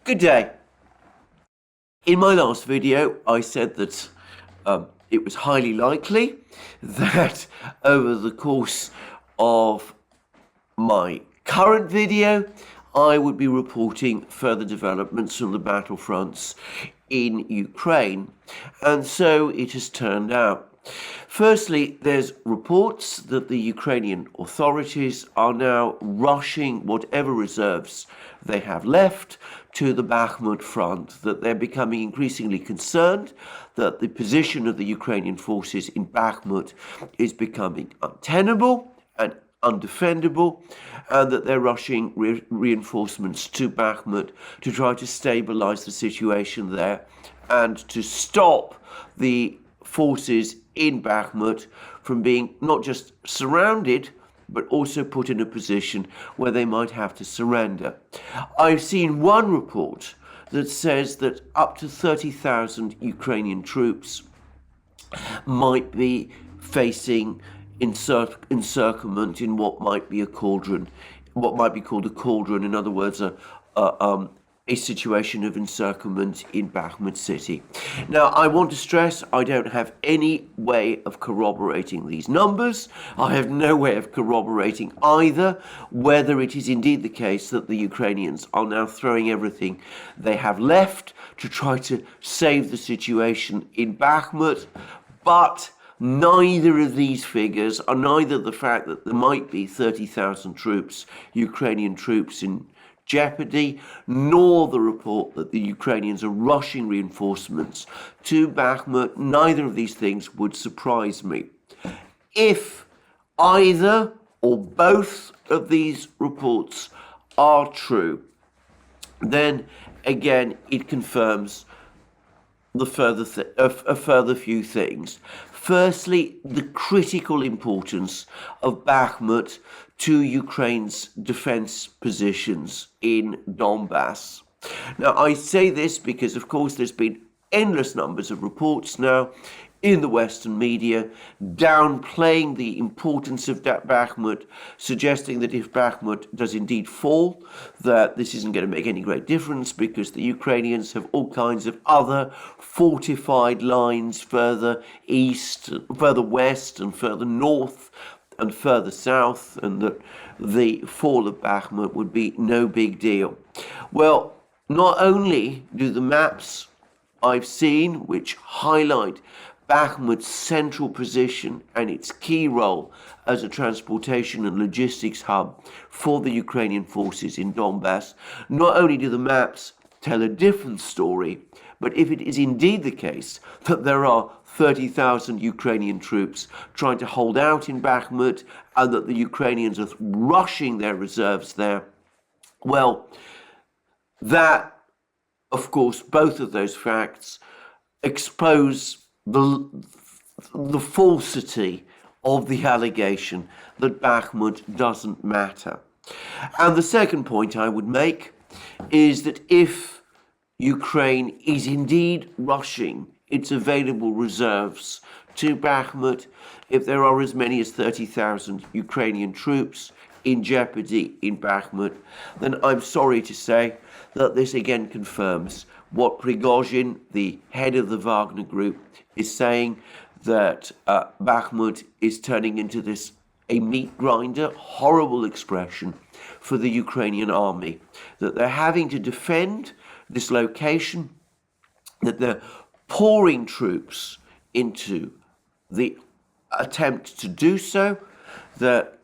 Good day. In my last video, I said that it was highly likely that over the course of my current video, I would be reporting further developments from the battlefronts in Ukraine. And so it has turned out. Firstly, there's reports that the Ukrainian authorities are now rushing whatever reserves they have left to the Bakhmut front, that they're becoming increasingly concerned that the position of the Ukrainian forces in Bakhmut is becoming untenable and undefendable, and that they're rushing reinforcements to Bakhmut to try to stabilize the situation there and to stop the forces in Bakhmut from being not just surrounded, but also put in a position where they might have to surrender. I've seen one report that says that up to 30,000 Ukrainian troops might be facing encirclement in what might be a cauldron, what might be called a cauldron, in other words, a situation of encirclement in Bakhmut city. Now, I want to stress I don't have any way of corroborating these numbers. I have no way of corroborating either whether it is indeed the case that the Ukrainians are now throwing everything they have left to try to save the situation in Bakhmut, but neither of these figures are neither the fact that there might be 30,000 troops, Ukrainian troops in jeopardy, nor the report that the Ukrainians are rushing reinforcements to Bakhmut. Neither of these things would surprise me. If either or both of these reports are true, then again it confirms a further few things. Firstly, the critical importance of Bakhmut to Ukraine's defense positions in Donbass. Now, I say this because, of course, there's been endless numbers of reports now in the Western media downplaying the importance of Bakhmut, suggesting that if Bakhmut does indeed fall, that this isn't going to make any great difference because the Ukrainians have all kinds of other fortified lines further east, further west, and further north, and further south, and that the fall of Bakhmut would be no big deal. Well, not only do the maps I've seen, which highlight Bakhmut's central position and its key role as a transportation and logistics hub for the Ukrainian forces in Donbass, not only do the maps tell a different story, but if it is indeed the case that there are 30,000 Ukrainian troops trying to hold out in Bakhmut and that the Ukrainians are rushing their reserves there, well, that, of course, both of those facts expose the falsity of the allegation that Bakhmut doesn't matter. And the second point I would make is that if Ukraine is indeed rushing its available reserves to Bakhmut, if there are as many as 30,000 Ukrainian troops in jeopardy in Bakhmut, then I'm sorry to say that this again confirms what Prigozhin, the head of the Wagner Group, is saying, that Bakhmut is turning into a meat grinder, horrible expression for the Ukrainian army, that they're having to defend this location, that they're pouring troops into the attempt to do so, that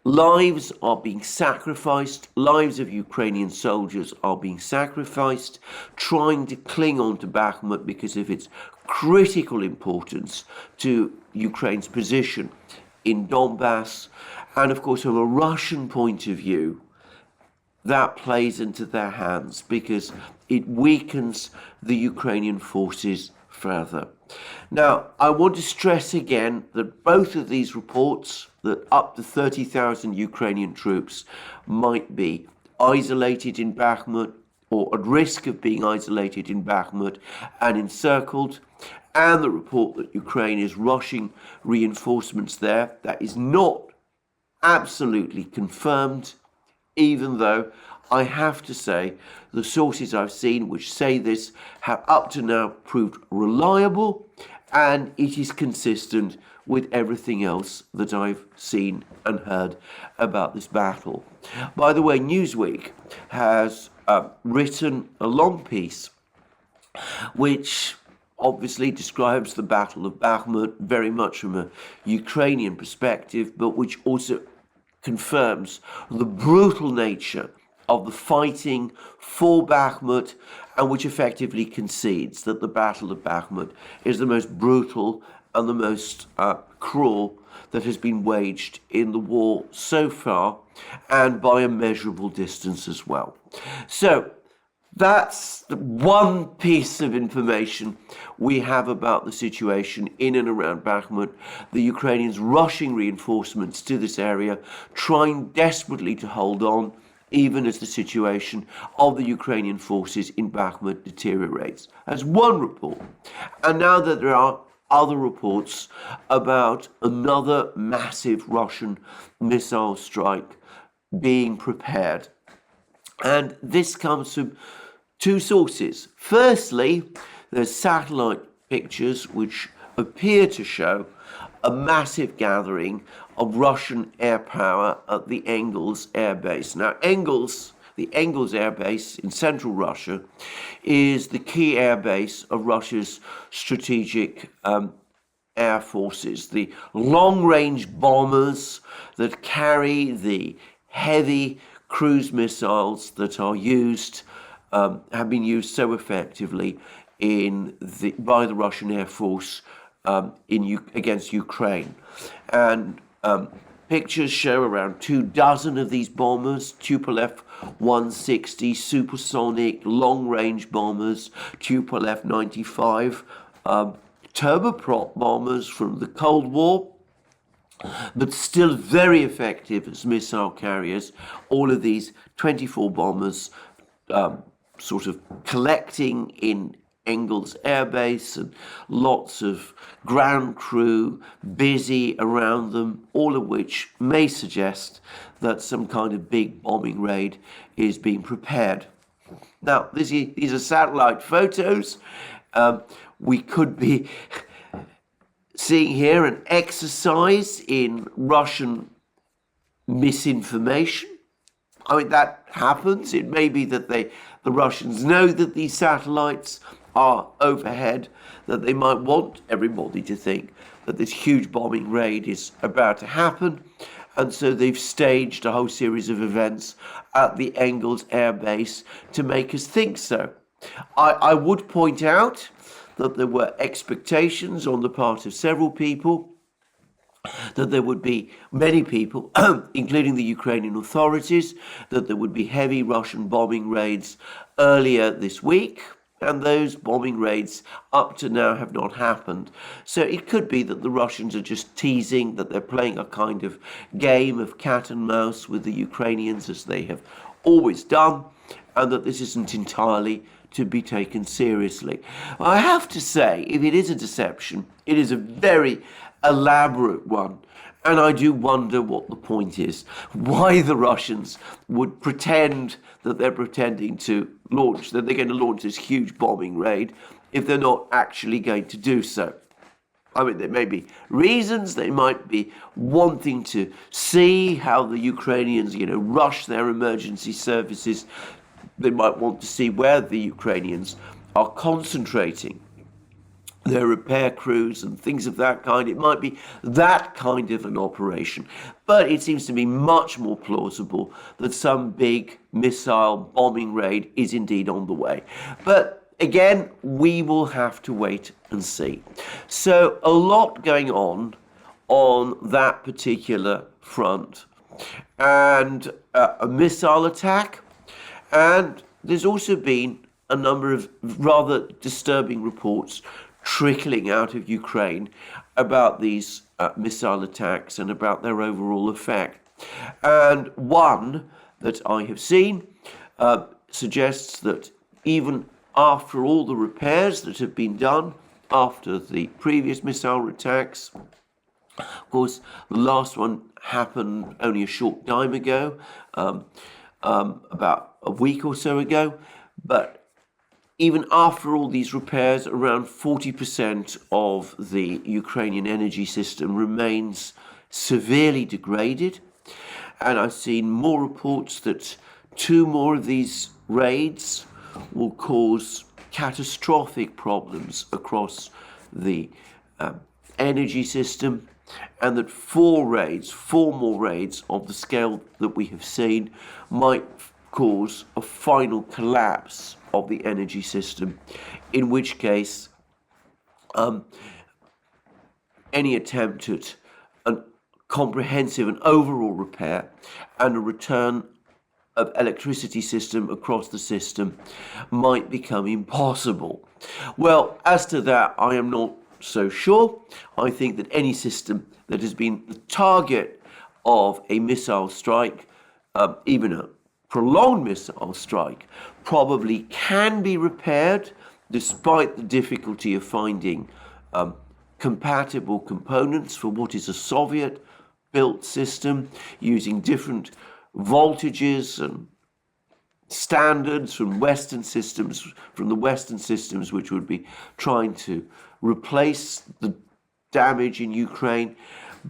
lives are being sacrificed, lives of Ukrainian soldiers are being sacrificed, trying to cling on to Bakhmut because of its critical importance to Ukraine's position in Donbass. And of course, from a Russian point of view, that plays into their hands because it weakens the Ukrainian forces further. Now, I want to stress again that both of these reports, that up to 30,000 Ukrainian troops might be isolated in Bakhmut or at risk of being isolated in Bakhmut and encircled, and the report that Ukraine is rushing reinforcements there, that is not absolutely confirmed, even though I have to say, the sources I've seen which say this have up to now proved reliable, and it is consistent with everything else that I've seen and heard about this battle. By the way, Newsweek has written a long piece which obviously describes the Battle of Bakhmut very much from a Ukrainian perspective, but which also confirms the brutal nature of the fighting for Bakhmut, and which effectively concedes that the Battle of Bakhmut is the most brutal and the most cruel that has been waged in the war so far, and by a measurable distance as well. So that's one piece of information we have about the situation in and around Bakhmut. The Ukrainians rushing reinforcements to this area, trying desperately to hold on, even as the situation of the Ukrainian forces in Bakhmut deteriorates. That's one report. And now that there are other reports about another massive Russian missile strike being prepared. And this comes from two sources. Firstly, there's satellite pictures which appear to show a massive gathering of Russian air power at the Engels Air Base. Now, the Engels Air Base in central Russia is the key air base of Russia's strategic air forces. The long-range bombers that carry the heavy cruise missiles that are used, have been used so effectively by the Russian Air Force against Ukraine. And pictures show around 24 of these bombers, Tupolev 160 supersonic long-range bombers, Tupolev 95 turboprop bombers from the Cold War, but still very effective as missile carriers. All of these 24 bombers sort of collecting in Engels Air Base, and lots of ground crew busy around them, all of which may suggest that some kind of big bombing raid is being prepared. Now, these are satellite photos. We could be seeing here an exercise in Russian misinformation. I mean, that happens. It may be that the Russians know that these satellites are overhead, that they might want everybody to think that this huge bombing raid is about to happen, and so they've staged a whole series of events at the Engels Air Base to make us think so. I would point out that there were expectations on the part of several people that there would be many people, including the Ukrainian authorities, that there would be heavy Russian bombing raids earlier this week, and those bombing raids up to now have not happened. So it could be that the Russians are just teasing, that they're playing a kind of game of cat and mouse with the Ukrainians, as they have always done, and that this isn't entirely to be taken seriously. I have to say, if it is a deception, it is a very elaborate one, and I do wonder what the point is, why the Russians would pretend that they're pretending to launch, that they're going to launch this huge bombing raid if they're not actually going to do so. I mean, there may be reasons. They might be wanting to see how the Ukrainians, rush their emergency services. They might want to see where the Ukrainians are concentrating their repair crews and things of that kind. It might be that kind of an operation. But it seems to me much more plausible that some big missile bombing raid is indeed on the way. But again, we will have to wait and see. So a lot going on that particular front. And a missile attack. And there's also been a number of rather disturbing reports trickling out of Ukraine about these missile attacks and about their overall effect. And one that I have seen suggests that even after all the repairs that have been done after the previous missile attacks, of course, the last one happened only a short time ago, about a week or so ago, but even after all these repairs, around 40% of the Ukrainian energy system remains severely degraded. And I've seen more reports that 2 more of these raids will cause catastrophic problems across the energy system, and that 4 more raids of the scale that we have seen might cause a final collapse of the energy system, in which case any attempt at a comprehensive and overall repair and a return of electricity system across the system might become impossible. Well, as to that, I am not so sure. I think that any system that has been the target of a missile strike, even a prolonged missile strike, probably can be repaired despite the difficulty of finding compatible components for what is a Soviet-built system, using different voltages and standards from Western systems, which would be trying to replace the damage in Ukraine.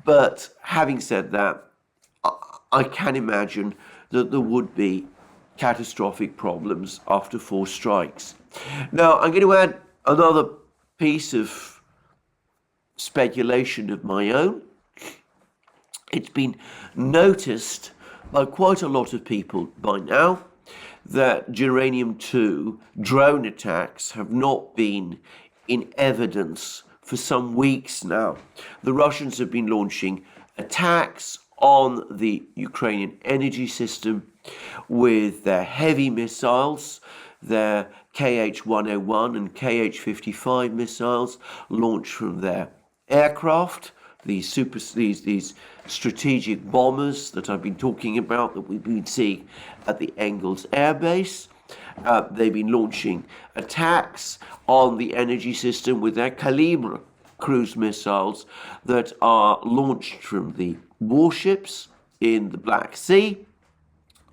But having said that, I can imagine that there would be catastrophic problems after 4 strikes. Now, I'm going to add another piece of speculation of my own. It's been noticed by quite a lot of people by now that Geranium-2 drone attacks have not been in evidence for some weeks now. The Russians have been launching attacks on the Ukrainian energy system with their heavy missiles, their Kh-101 and Kh-55 missiles launched from their aircraft, these strategic bombers that I've been talking about, that we've been seeing at the Engels Air Base. They've been launching attacks on the energy system with their Kalibr cruise missiles that are launched from the warships in the Black Sea.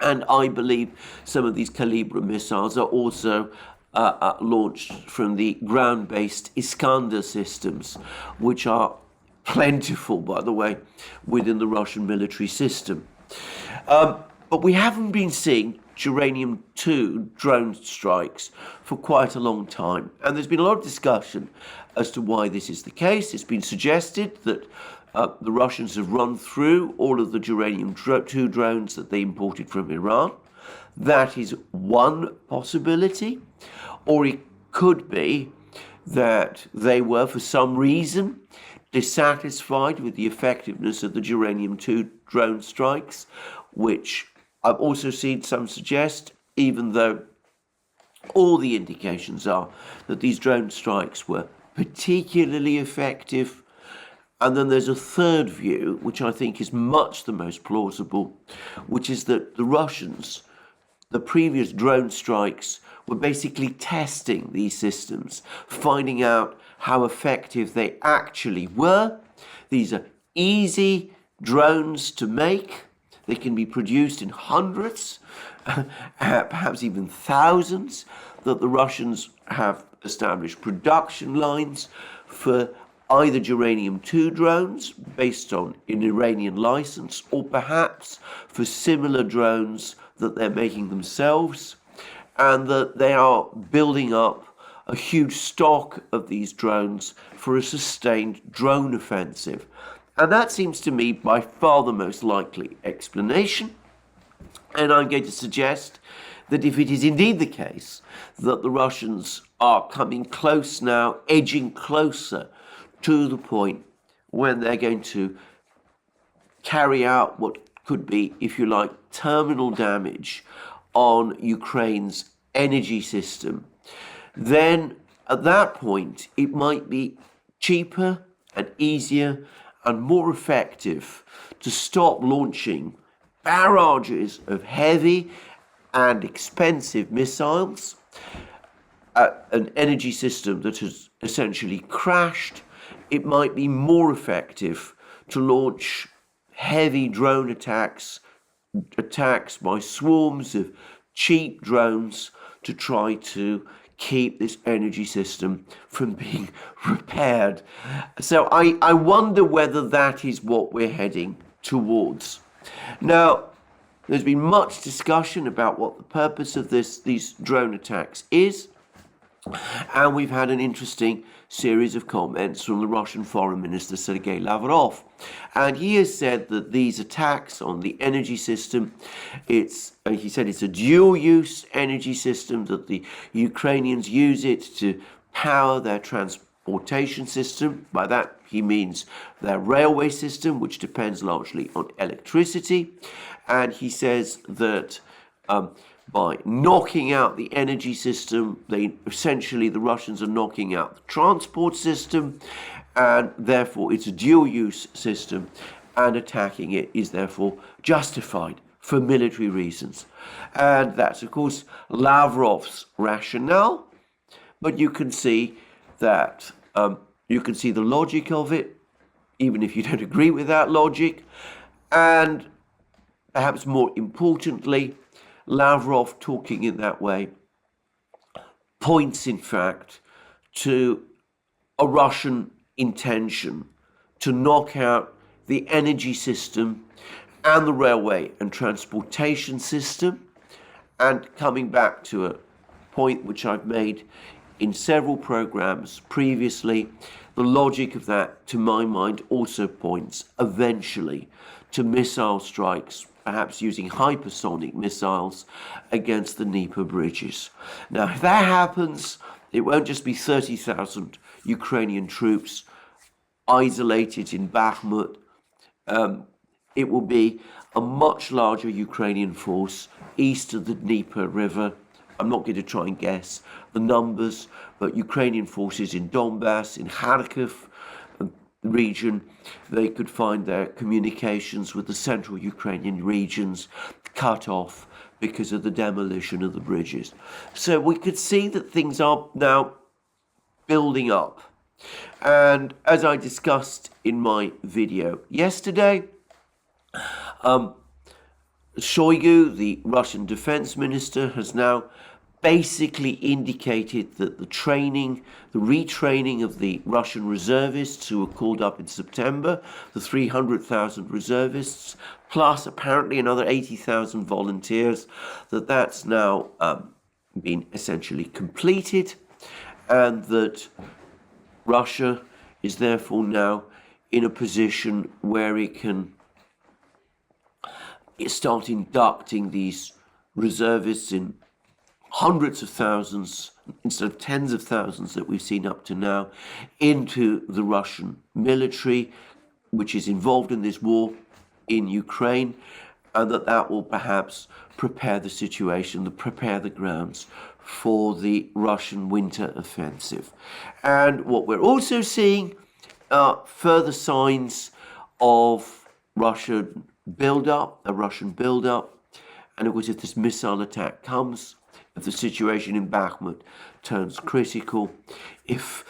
And I believe some of these Kalibr missiles are also launched from the ground-based Iskander systems, which are plentiful, by the way, within the Russian military system. But we haven't been seeing Geranium-2 drone strikes for quite a long time. And there's been a lot of discussion as to why this is the case. It's been suggested that the Russians have run through all of the Geranium-2 drones that they imported from Iran. That is one possibility. Or it could be that they were, for some reason, dissatisfied with the effectiveness of the Geranium-2 drone strikes, which I've also seen some suggest, even though all the indications are that these drone strikes were particularly effective. And then there's a third view, which I think is much the most plausible, which is that the Russians, the previous drone strikes, were basically testing these systems, finding out how effective they actually were. These are easy drones to make. They can be produced in hundreds, perhaps even thousands, that the Russians have established production lines for either Geranium-2 drones based on an Iranian license, or perhaps for similar drones that they're making themselves, and that they are building up a huge stock of these drones for a sustained drone offensive. And that seems to me by far the most likely explanation. And I'm going to suggest that if it is indeed the case that the Russians are coming close now, edging closer to the point when they're going to carry out what could be, if you like, terminal damage on Ukraine's energy system, then at that point it might be cheaper and easier and more effective to stop launching barrages of heavy and expensive missiles at an energy system that has essentially crashed. It might be more effective to launch heavy drone attacks by swarms of cheap drones to try to keep this energy system from being repaired. So I wonder whether that is what we're heading towards. Now, there's been much discussion about what the purpose of these drone attacks is, and we've had an interesting series of comments from the Russian Foreign Minister Sergei Lavrov. And he has said that these attacks on the energy system, he said it's a dual-use energy system, that the Ukrainians use it to power their transportation system. By that he means their railway system, which depends largely on electricity. And he says that by knocking out the energy system, the Russians are knocking out the transport system, and therefore it's a dual-use system, and attacking it is therefore justified for military reasons. And that's, of course, Lavrov's rationale, but you can see that you can see the logic of it, even if you don't agree with that logic. And perhaps more importantly, Lavrov talking in that way points, in fact, to a Russian intention to knock out the energy system and the railway and transportation system. And coming back to a point which I've made in several programs previously, the logic of that, to my mind, also points eventually to missile strikes, perhaps using hypersonic missiles against the Dnieper bridges. Now, if that happens, it won't just be 30,000 Ukrainian troops isolated in Bakhmut. It will be a much larger Ukrainian force east of the Dnieper River. I'm not going to try and guess the numbers, but Ukrainian forces in Donbass, in Kharkiv region, they could find their communications with the central Ukrainian regions cut off because of the demolition of the bridges. So we could see that things are now building up. And as I discussed in my video yesterday, Shoigu, the Russian defense minister, has now basically indicated that the retraining of the Russian reservists who were called up in September, the 300,000 reservists, plus apparently another 80,000 volunteers, that's now been essentially completed, and that Russia is therefore now in a position where it can start inducting these reservists in hundreds of thousands, instead of tens of thousands that we've seen up to now, into the Russian military, which is involved in this war in Ukraine, and that will perhaps prepare the situation, prepare the grounds for the Russian winter offensive. And what we're also seeing are further signs of Russian build-up, and of course if this missile attack comes, if the situation in Bakhmut turns critical, if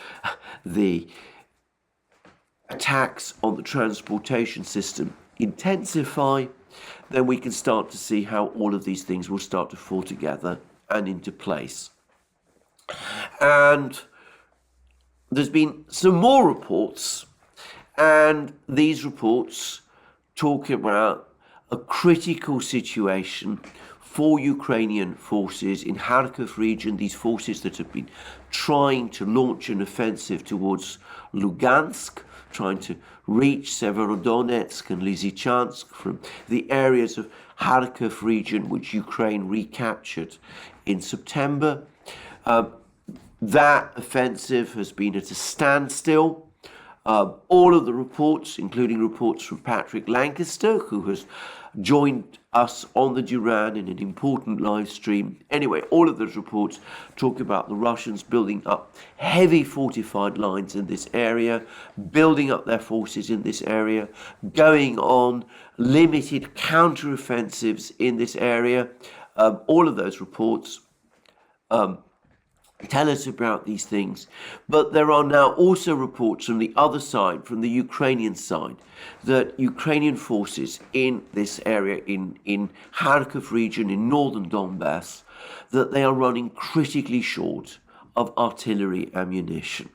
the attacks on the transportation system intensify, then we can start to see how all of these things will start to fall together and into place. And there's been some more reports, and these reports talk about a critical situation for Ukrainian forces in Kharkiv region, these forces that have been trying to launch an offensive towards Lugansk, trying to reach Severodonetsk and Lysychansk from the areas of Kharkiv region which Ukraine recaptured in September. That offensive has been at a standstill. All of the reports, including reports from Patrick Lancaster, who has joined us on the Duran in an important live stream. Anyway, all of those reports talk about the Russians building up heavy fortified lines in this area, building up their forces in this area, going on limited counteroffensives in this area. All of those reports tell us about these things. But there are now also reports from the other side, from the Ukrainian side, that Ukrainian forces in this area, in Kharkiv region, in northern Donbass, that they are running critically short of artillery ammunition.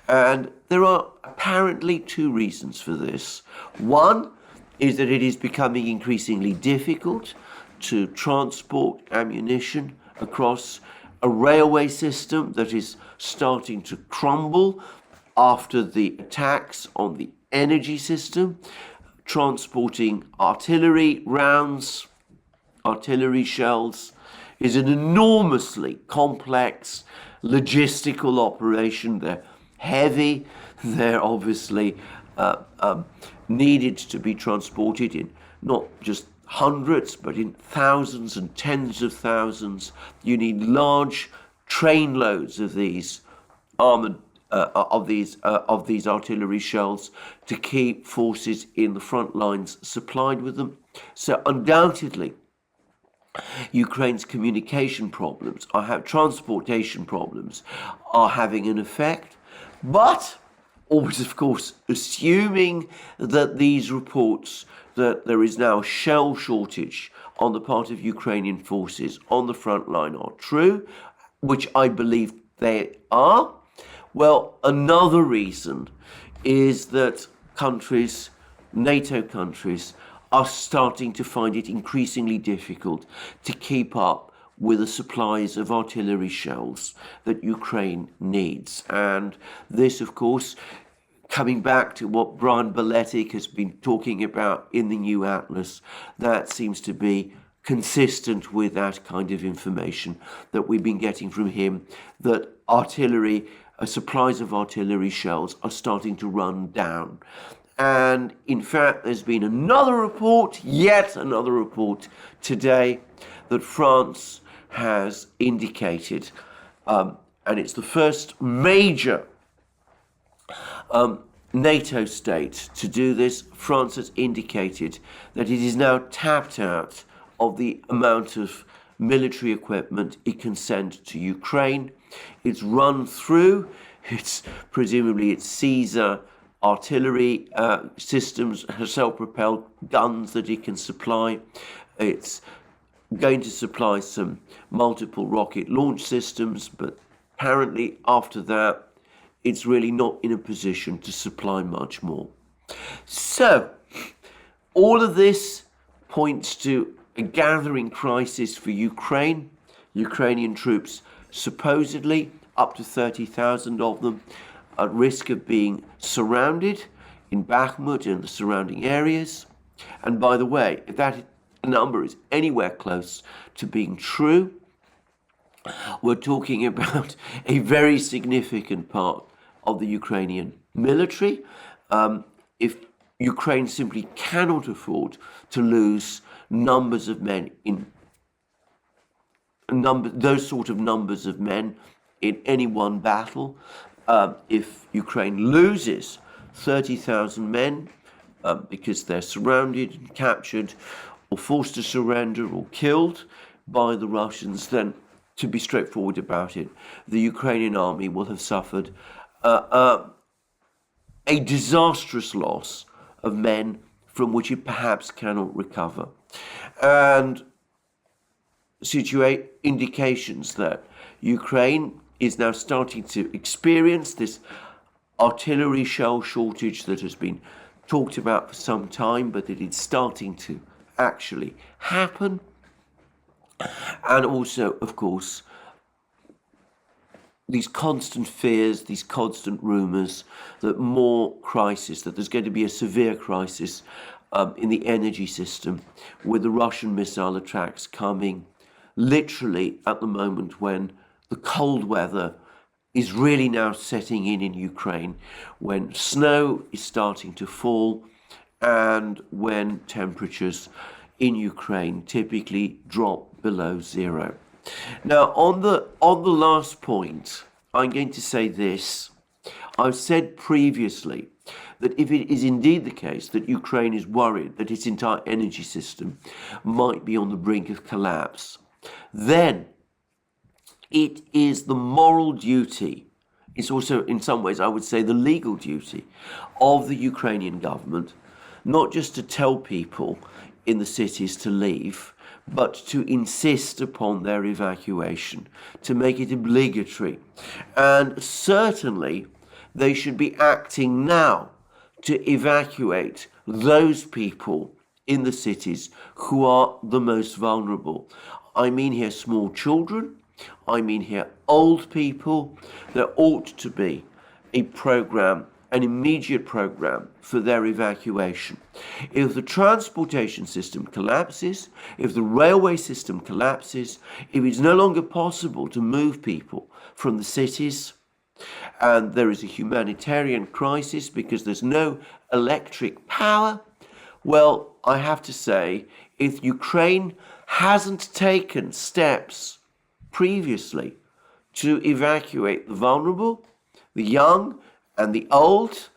And there are apparently two reasons for this. One is that it is becoming increasingly difficult to transport ammunition across a railway system that is starting to crumble after the attacks on the energy system. Transporting artillery rounds, artillery shells, is an enormously complex logistical operation. They're heavy, they're obviously needed to be transported in not just hundreds, but in thousands and tens of thousands. You need large train loads of these armored of these artillery shells to keep forces in the front lines supplied with them. So undoubtedly, Ukraine's communication problems, transportation problems, are having an effect. But always, of course, assuming that these reports that there is now a shell shortage on the part of Ukrainian forces on the front line are true, which I believe they are. Well, another reason is that countries, NATO countries, are starting to find it increasingly difficult to keep up with the supplies of artillery shells that Ukraine needs. And this, of course, coming back to what Brian Beletic has been talking about in the new Atlas, that seems to be consistent with that kind of information that we've been getting from him, that artillery, supplies of artillery shells are starting to run down. And in fact, there's been another report, yet another report today, that France has indicated, and it's the first major NATO state to do this. France has indicated that it is now tapped out of the amount of military equipment it can send to Ukraine. It's run through, presumably it's Caesar artillery systems, self-propelled guns that it can supply. It's going to supply some multiple rocket launch systems, but apparently after that, it's really not in a position to supply much more. So, all of this points to a gathering crisis for Ukraine. Ukrainian troops, supposedly up to 30,000 of them, at risk of being surrounded in Bakhmut and the surrounding areas. And by the way, if that number is anywhere close to being true, we're talking about a very significant part of the Ukrainian military. If Ukraine simply cannot afford to lose numbers of men those sort of numbers of men in any one battle, if Ukraine loses 30,000 men because they're surrounded and captured or forced to surrender or killed by the Russians, then to be straightforward about it, the Ukrainian army will have suffered a disastrous loss of men from which it perhaps cannot recover. And situate indications that Ukraine is now starting to experience this artillery shell shortage that has been talked about for some time, but that it's starting to actually happen. And also, of course, these constant fears, these constant rumors that that there's going to be a severe crisis in the energy system, with the Russian missile attacks coming literally at the moment when the cold weather is really now setting in Ukraine, when snow is starting to fall and when temperatures in Ukraine typically drop below zero. Now, on the last point, I'm going to say this. I've said previously that if it is indeed the case that Ukraine is worried that its entire energy system might be on the brink of collapse, then It is the moral duty, it's also in some ways I would say the legal duty of the Ukrainian government, not just to tell people in the cities to leave, but to insist upon their evacuation, to make it obligatory. And certainly they should be acting now to evacuate those people in the cities who are the most vulnerable. I mean here small children, I mean here old people. There ought to be a program, an immediate program for their evacuation. If the transportation system collapses, if the railway system collapses, if it's no longer possible to move people from the cities, and there is a humanitarian crisis because there's no electric power, well, I have to say, if Ukraine hasn't taken steps previously to evacuate the vulnerable, the young, and the old,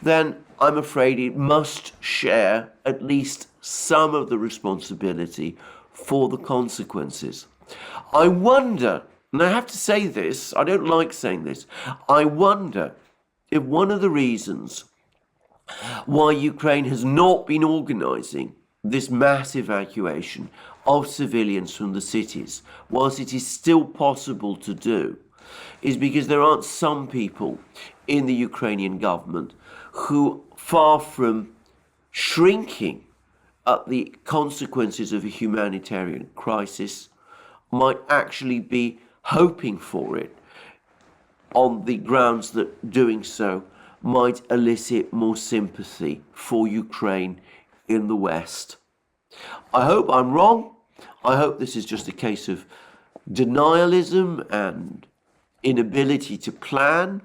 then I'm afraid it must share at least some of the responsibility for the consequences. I wonder, and I have to say this, I don't like saying this, I wonder if one of the reasons why Ukraine has not been organizing this mass evacuation of civilians from the cities, whilst it is still possible to do, is because there aren't some people in the Ukrainian government who, far from shrinking at the consequences of a humanitarian crisis, might actually be hoping for it on the grounds that doing so might elicit more sympathy for Ukraine in the West. I hope I'm wrong. I hope this is just a case of denialism and inability to plan.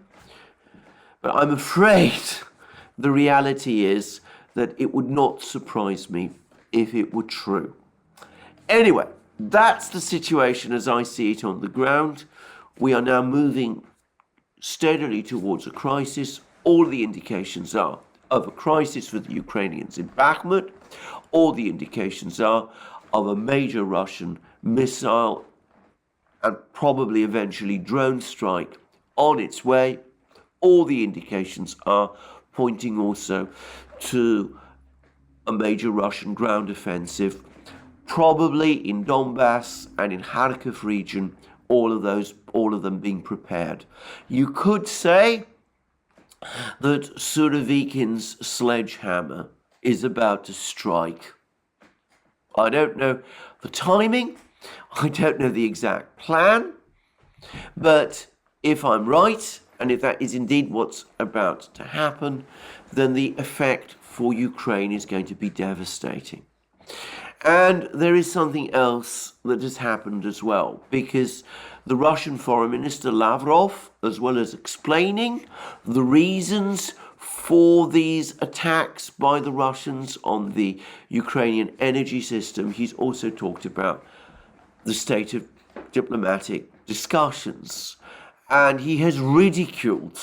But I'm afraid the reality is that it would not surprise me if it were true. Anyway, that's the situation as I see it on the ground. We are now moving steadily towards a crisis. All the indications are of a crisis for the Ukrainians in Bakhmut. All the indications are of a major Russian missile and probably eventually drone strike on its way. All the indications are pointing also to a major Russian ground offensive, probably in Donbass and in Kharkiv region, all of them being prepared. You could say that Surovikin's sledgehammer is about to strike. I don't know the timing, I don't know the exact plan, but if I'm right, and if that is indeed what's about to happen, then the effect for Ukraine is going to be devastating. And there is something else that has happened as well, because the Russian Foreign Minister Lavrov, as well as explaining the reasons for these attacks by the Russians on the Ukrainian energy system, he's also talked about the state of diplomatic discussions. And he has ridiculed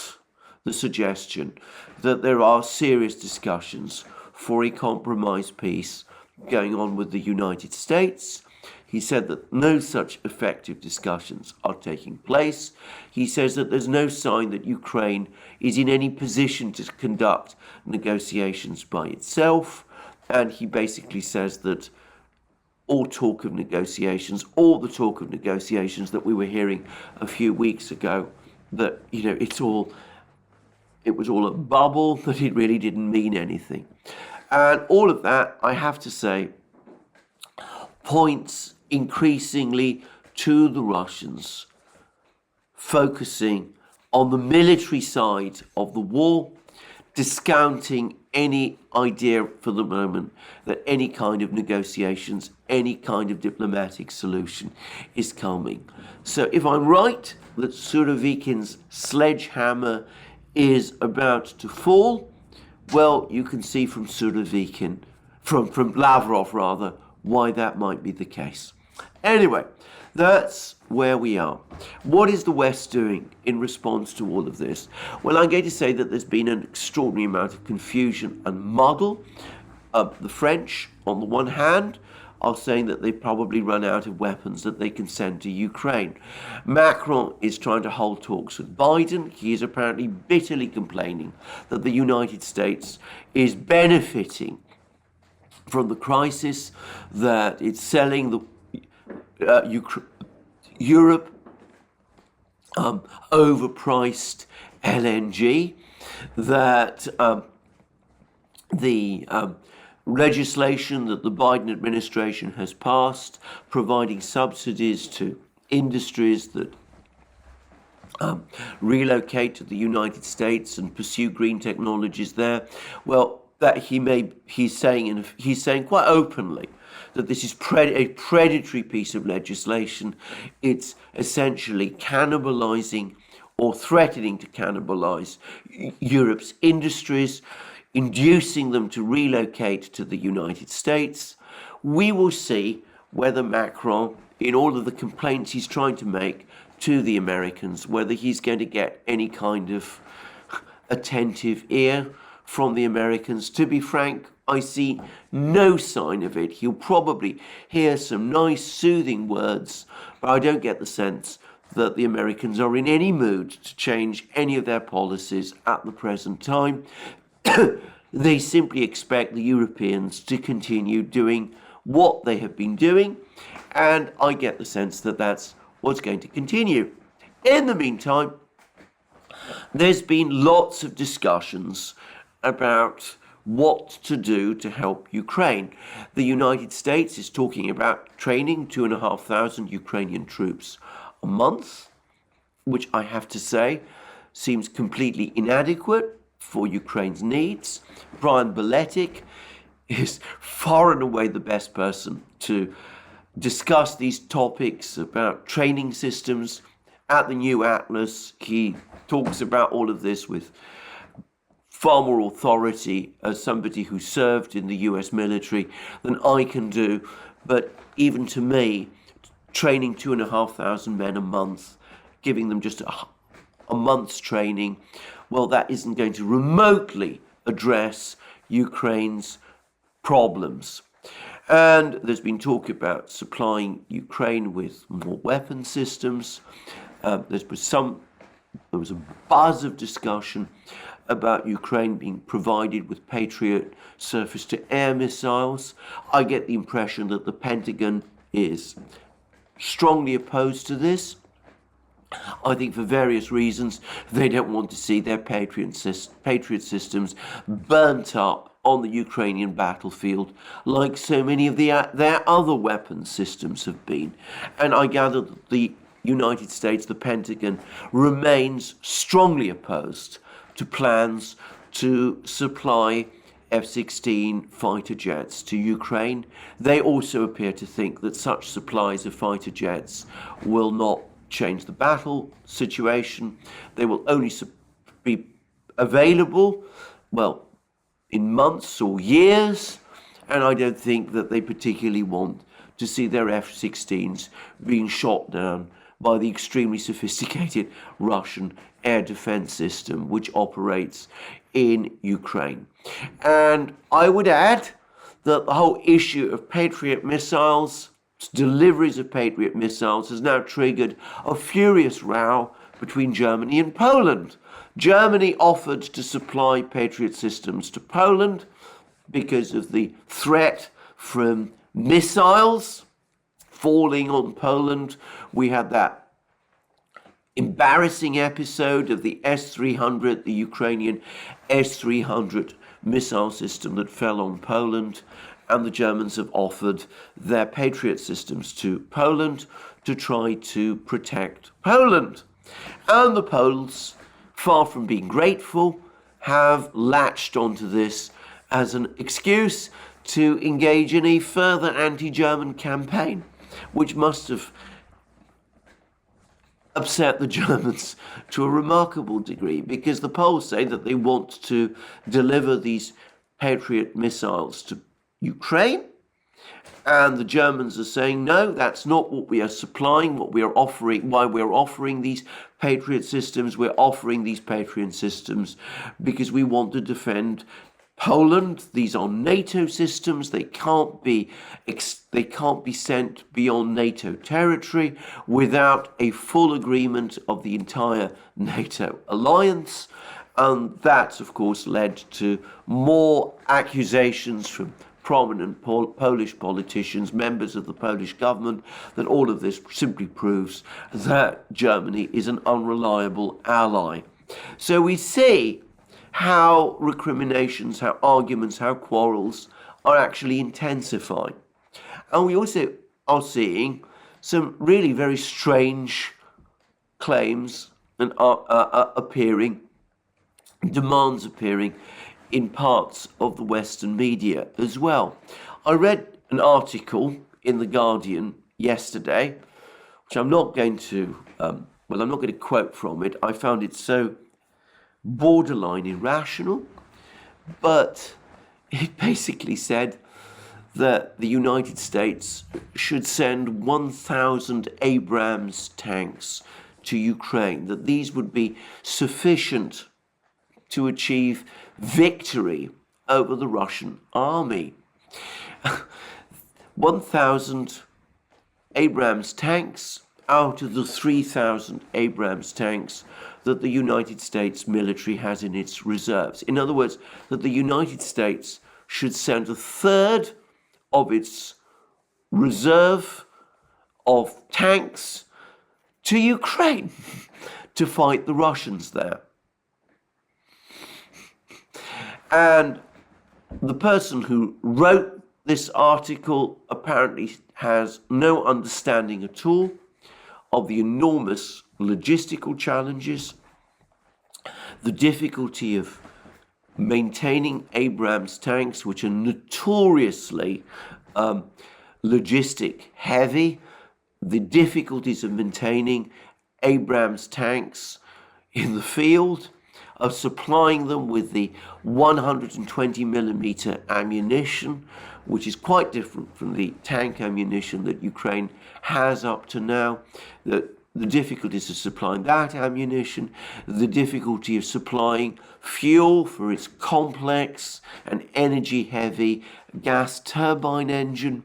the suggestion that there are serious discussions for a compromise peace going on with the United States. He said that no such effective discussions are taking place. He says that there's no sign that Ukraine is in any position to conduct negotiations by itself. And he basically says that all the talk of negotiations that we were hearing a few weeks ago, that, it was all a bubble, that it really didn't mean anything. And all of that, I have to say, points increasingly to the Russians focusing on the military side of the war, discounting any idea for the moment that any kind of negotiations, any kind of diplomatic solution is coming. So if I'm right that Surovikin's sledgehammer is about to fall, well, you can see from Surovikin, from Lavrov rather, why that might be the case. Anyway, that's where we are. What is the West doing in response to all of this? Well, I'm going to say that there's been an extraordinary amount of confusion and muddle. The French, on the one hand, are saying that they've probably run out of weapons that they can send to Ukraine. Macron is trying to hold talks with Biden. He is apparently bitterly complaining that the United States is benefiting from the crisis, that it's selling the Europe overpriced LNG, that the legislation that the Biden administration has passed, providing subsidies to industries that relocate to the United States and pursue green technologies there, well, that he's saying quite openly that this is a predatory piece of legislation. It's essentially cannibalizing or threatening to cannibalize Europe's industries, inducing them to relocate to the United States. We will see whether Macron, in all of the complaints he's trying to make to the Americans, whether he's going to get any kind of attentive ear from the Americans. To be frank, I see no sign of it. He'll probably hear some nice, soothing words, but I don't get the sense that the Americans are in any mood to change any of their policies at the present time. They simply expect the Europeans to continue doing what they have been doing, and I get the sense that that's what's going to continue. In the meantime, there's been lots of discussions about what to do to help Ukraine. The United States is talking about training 2,500 Ukrainian troops a month, which I have to say seems completely inadequate for Ukraine's needs. Brian Beletic is far and away the best person to discuss these topics about training systems. At the New Atlas, he talks about all of this with far more authority as somebody who served in the US military than I can do. But even to me, training 2,500 men a month, giving them just a month's training, well, that isn't going to remotely address Ukraine's problems. And there's been talk about supplying Ukraine with more weapon systems. There was a buzz of discussion about Ukraine being provided with Patriot surface-to-air missiles. I get the impression that the Pentagon is strongly opposed to this. I think for various reasons. They don't want to see their Patriot systems burnt up on the Ukrainian battlefield like so many of their other weapons systems have been. And I gather that the United States, the Pentagon, remains strongly opposed to plans to supply F-16 fighter jets to Ukraine. They also appear to think that such supplies of fighter jets will not change the battle situation. They will only be available, well, in months or years, and I don't think that they particularly want to see their F-16s being shot down by the extremely sophisticated Russian air defense system which operates in Ukraine. And I would add that the whole issue of Patriot missiles, deliveries of Patriot missiles, has now triggered a furious row between Germany and Poland. Germany offered to supply Patriot systems to Poland because of the threat from missiles falling on Poland. We had that embarrassing episode of the S-300, the Ukrainian S-300 missile system that fell on Poland, and the Germans have offered their Patriot systems to Poland to try to protect Poland. And the Poles, far from being grateful, have latched onto this as an excuse to engage in a further anti-German campaign, which must have upset the Germans to a remarkable degree, because the Poles say that they want to deliver these Patriot missiles to Ukraine, and the Germans are saying, no, that's not what we are supplying, what we are offering, why we're offering these Patriot systems. We're offering these Patriot systems because we want to defend Poland. These are NATO systems. They can't be sent beyond NATO territory without a full agreement of the entire NATO alliance. And that, of course, led to more accusations from prominent Polish politicians, members of the Polish government, that all of this simply proves that Germany is an unreliable ally. So we see how recriminations, how arguments, how quarrels are actually intensifying. And we also are seeing some really very strange claims and demands appearing in parts of the Western media as well. I read an article in The Guardian yesterday, which I'm not going to quote from it. I found it so borderline irrational, but it basically said that the United States should send 1,000 Abrams tanks to Ukraine, that these would be sufficient to achieve victory over the Russian army. 1,000 Abrams tanks out of the 3,000 Abrams tanks that the United States military has in its reserves. In other words, that the United States should send a third of its reserve of tanks to Ukraine to fight the Russians there. And the person who wrote this article apparently has no understanding at all of the enormous logistical challenges, the difficulty of maintaining Abrams tanks, which are notoriously logistic heavy, the difficulties of maintaining Abrams tanks in the field, of supplying them with the 120 millimeter ammunition, which is quite different from the tank ammunition that Ukraine has up to now. The difficulties of supplying that ammunition, the difficulty of supplying fuel for its complex and energy-heavy gas turbine engine.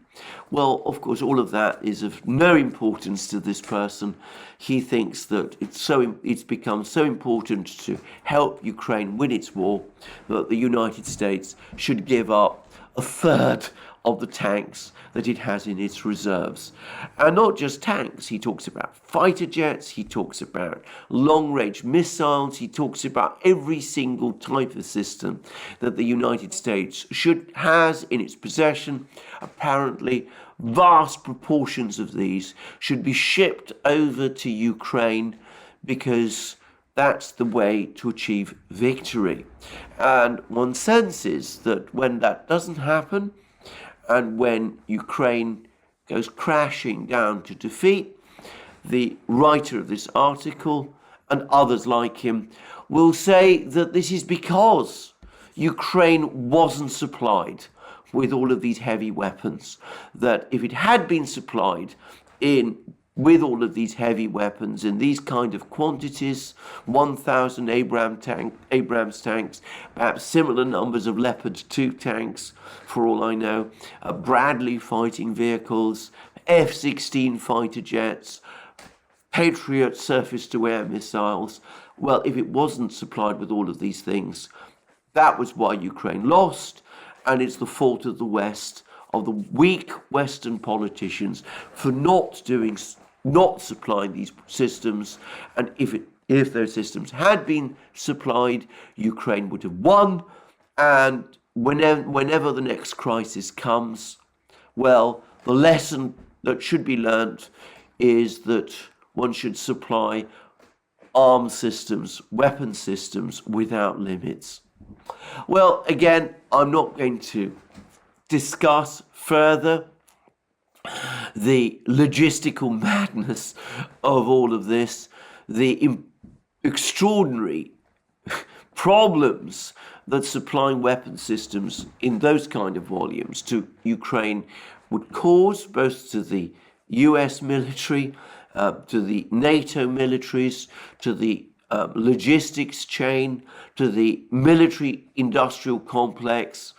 Well, of course, all of that is of no importance to this person. He thinks that it's become so important to help Ukraine win its war that the United States should give up a third of the tanks that it has in its reserves. And not just tanks, he talks about fighter jets, he talks about long-range missiles, he talks about every single type of system that the United States has in its possession. Apparently, vast proportions of these should be shipped over to Ukraine because that's the way to achieve victory. And one senses that when that doesn't happen, and when Ukraine goes crashing down to defeat, the writer of this article and others like him will say that this is because Ukraine wasn't supplied with all of these heavy weapons, that if it had been supplied with all of these heavy weapons in these kind of quantities, 1,000 Abrams tanks, perhaps similar numbers of Leopard 2 tanks, for all I know, Bradley fighting vehicles, F-16 fighter jets, Patriot surface-to-air missiles. Well, if it wasn't supplied with all of these things, that was why Ukraine lost, and it's the fault of the West, of the weak Western politicians for not supplying these systems. And if those systems had been supplied, Ukraine would have won. And whenever the next crisis comes, well, the lesson that should be learnt is that one should supply arms systems, weapon systems without limits. Well, again, I'm not going to discuss further the logistical madness of all of this, the extraordinary problems that supplying weapon systems in those kind of volumes to Ukraine would cause, both to the US military, to the NATO militaries, to the logistics chain, to the military industrial complex,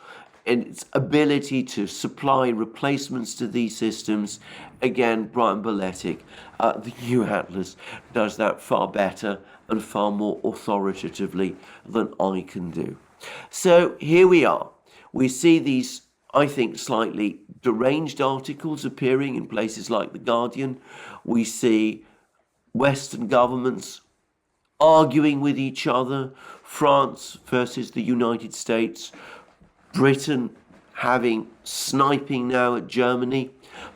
and its ability to supply replacements to these systems. Again, Brian Boletic, the new Atlas, does that far better and far more authoritatively than I can do. So here we are. We see these, I think, slightly deranged articles appearing in places like The Guardian. We see Western governments arguing with each other, France versus the United States, Britain having sniping now at Germany,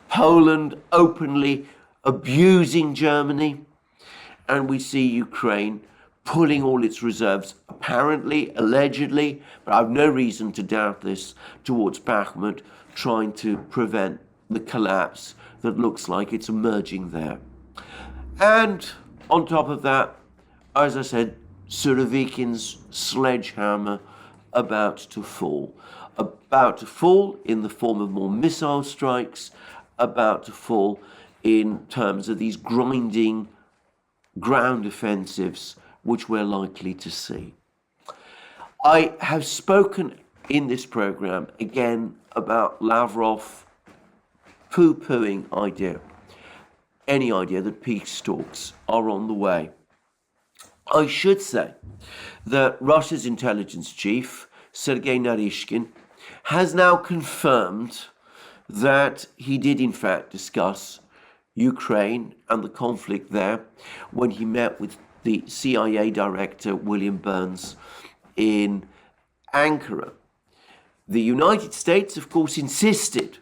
Poland openly abusing Germany, and we see Ukraine pulling all its reserves, apparently, allegedly, but I've no reason to doubt this, towards Bakhmut, trying to prevent the collapse that looks like it's emerging there. And on top of that, as I said, Surovikin's sledgehammer about to fall in the form of more missile strikes, about to fall in terms of these grinding ground offensives which we're likely to see. I have spoken in this program again about Lavrov poo-pooing any idea that peace talks are on the way. I should say that Russia's intelligence chief, Sergei Naryshkin, has now confirmed that he did in fact discuss Ukraine and the conflict there when he met with the CIA director William Burns in Ankara. The United States, of course, insisted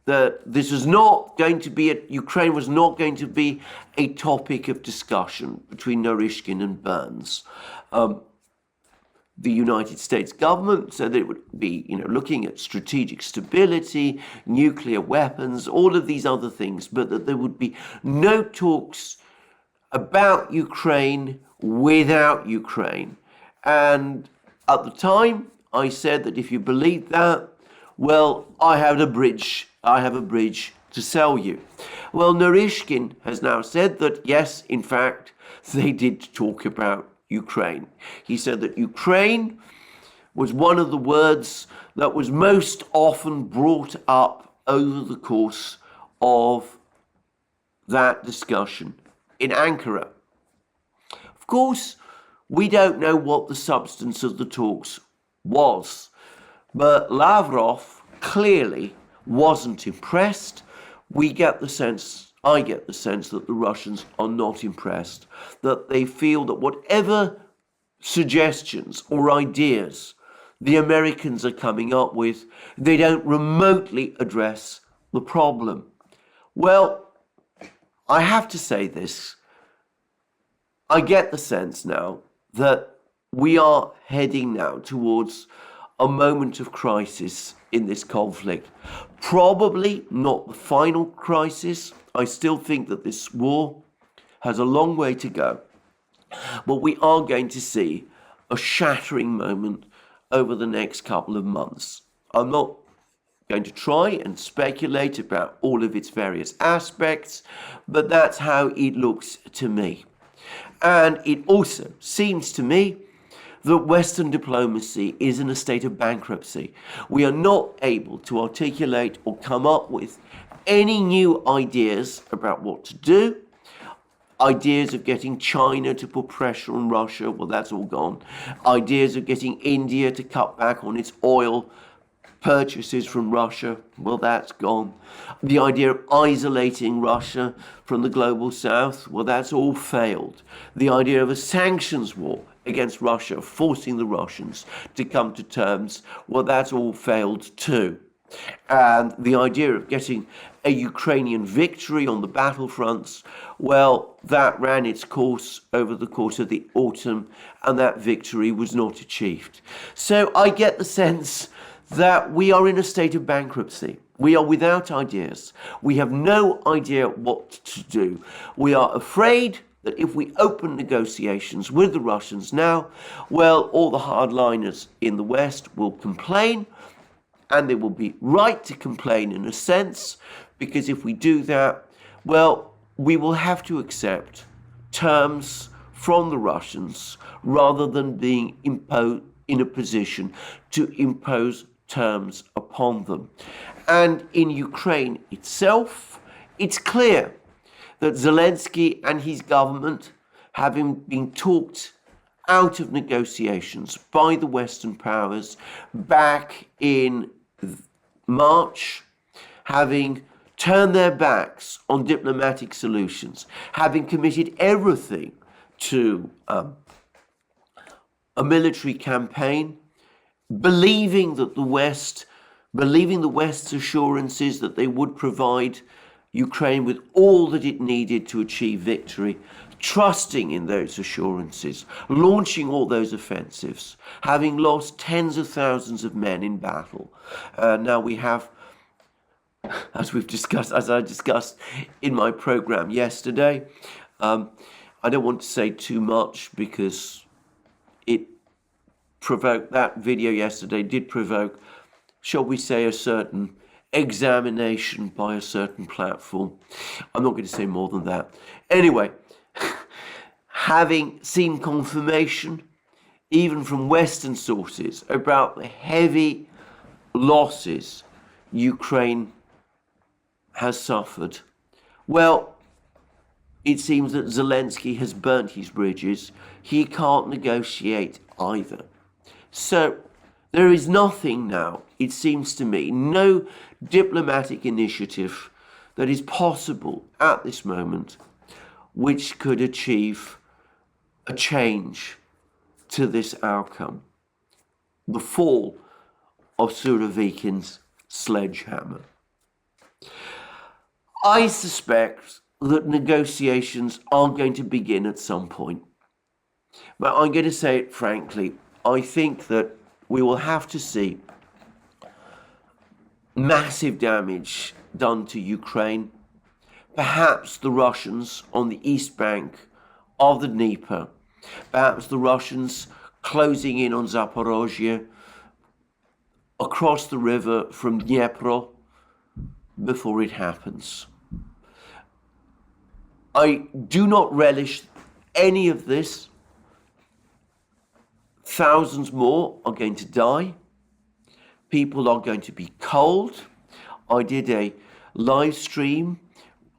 that this was not going to be, Ukraine was not going to be a topic of discussion between Naryshkin and Burns. The United States government said that it would be, looking at strategic stability, nuclear weapons, all of these other things, but that there would be no talks about Ukraine without Ukraine. And at the time, I said that if you believe that, well, I have a bridge to sell you. Well, Naryshkin has now said that, yes, in fact, they did talk about Ukraine. He said that Ukraine was one of the words that was most often brought up over the course of that discussion in Ankara. Of course, we don't know what the substance of the talks was, but Lavrov clearly wasn't impressed. I get the sense that the Russians are not impressed, that they feel that whatever suggestions or ideas the Americans are coming up with, they don't remotely address the problem. Well, I have to say this. I get the sense now that we are heading now towards a moment of crisis in this conflict. Probably not the final crisis. I still think that this war has a long way to go. But we are going to see a shattering moment over the next couple of months. I'm not going to try and speculate about all of its various aspects, but that's how it looks to me. And it also seems to me that Western diplomacy is in a state of bankruptcy. We are not able to articulate or come up with any new ideas about what to do. Ideas of getting China to put pressure on Russia, well, that's all gone. Ideas of getting India to cut back on its oil purchases from Russia, well, that's gone. The idea of isolating Russia from the global south, well, that's all failed. The idea of a sanctions war against Russia, forcing the Russians to come to terms, well, that's all failed too. And the idea of getting a Ukrainian victory on the battlefronts, well, that ran its course over the course of the autumn, and that victory was not achieved. So I get the sense that we are in a state of bankruptcy. We are without ideas. We have no idea what to do. We are afraid that if we open negotiations with the Russians now, well, all the hardliners in the West will complain, and they will be right to complain in a sense, because if we do that, well, we will have to accept terms from the Russians rather than being in a position to impose terms upon them. And in Ukraine itself, it's clear that Zelensky and his government, having been talked out of negotiations by the Western powers back in March, having turned their backs on diplomatic solutions, having committed everything to a military campaign, believing the West's assurances that they would provide Ukraine with all that it needed to achieve victory, trusting in those assurances, launching all those offensives, having lost tens of thousands of men in battle. Now we have, as I discussed in my program yesterday, I don't want to say too much because that video yesterday did provoke, shall we say, a certain examination by a certain platform. I'm not going to say more than that. Anyway, having seen confirmation, even from Western sources, about the heavy losses Ukraine has suffered, well, it seems that Zelensky has burnt his bridges. He can't negotiate either. So there is nothing now, it seems to me, no diplomatic initiative that is possible at this moment which could achieve a change to this outcome. The fall of Surovikin's sledgehammer. I suspect that negotiations are going to begin at some point. But I'm going to say it frankly, I think that we will have to see massive damage done to Ukraine. Perhaps the Russians on the east bank of the Dnieper, perhaps the Russians closing in on Zaporozhye, across the river from Dnipro, before it happens. I do not relish any of this. Thousands more are going to die. People are going to be cold. I did a live stream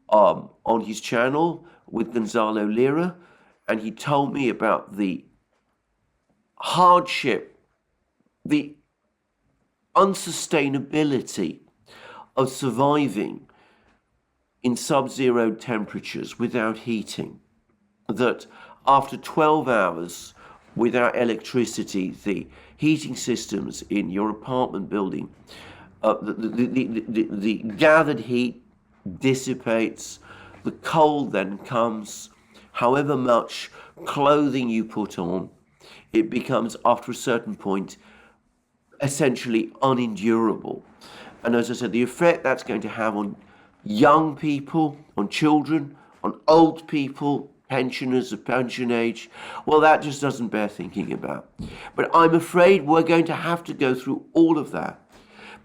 on his channel with Gonzalo Lira, and he told me about the hardship, the unsustainability of surviving in sub-zero temperatures without heating. That after 12 hours without electricity, the heating systems in your apartment building, the gathered heat dissipates, the cold then comes. However much clothing you put on, it becomes, after a certain point, essentially unendurable. And as I said, the effect that's going to have on young people, on children, on old people, pensioners of pension age, well, that just doesn't bear thinking about. But I'm afraid we're going to have to go through all of that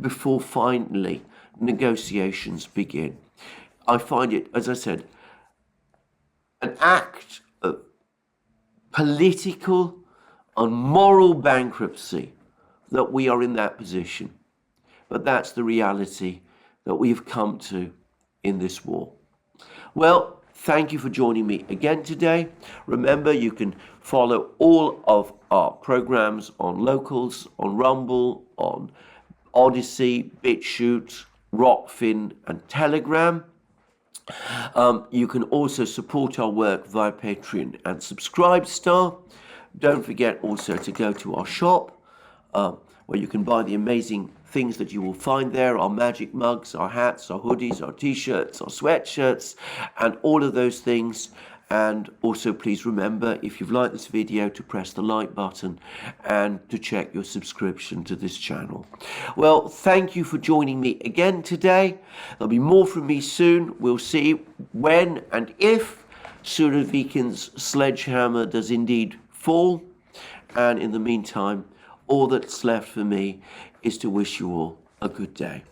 before finally negotiations begin. I find it, as I said, an act of political and moral bankruptcy that we are in that position. But that's the reality that we've come to in this war. Well, thank you for joining me again today. Remember, you can follow all of our programs on Locals, on Rumble, on Odyssey, BitChute, Rockfin, and Telegram. You can also support our work via Patreon and Subscribestar. Don't forget also to go to our shop, where you can buy the amazing things that you will find there, our magic mugs, our hats, our hoodies, our t-shirts, our sweatshirts, and all of those things. And also please remember, if you've liked this video, to press the like button and to check your subscription to this channel. Well, thank you for joining me again today. There'll be more from me soon. We'll see when and if Surovikin's sledgehammer does indeed fall. And in the meantime, all that's left for me is to wish you all a good day.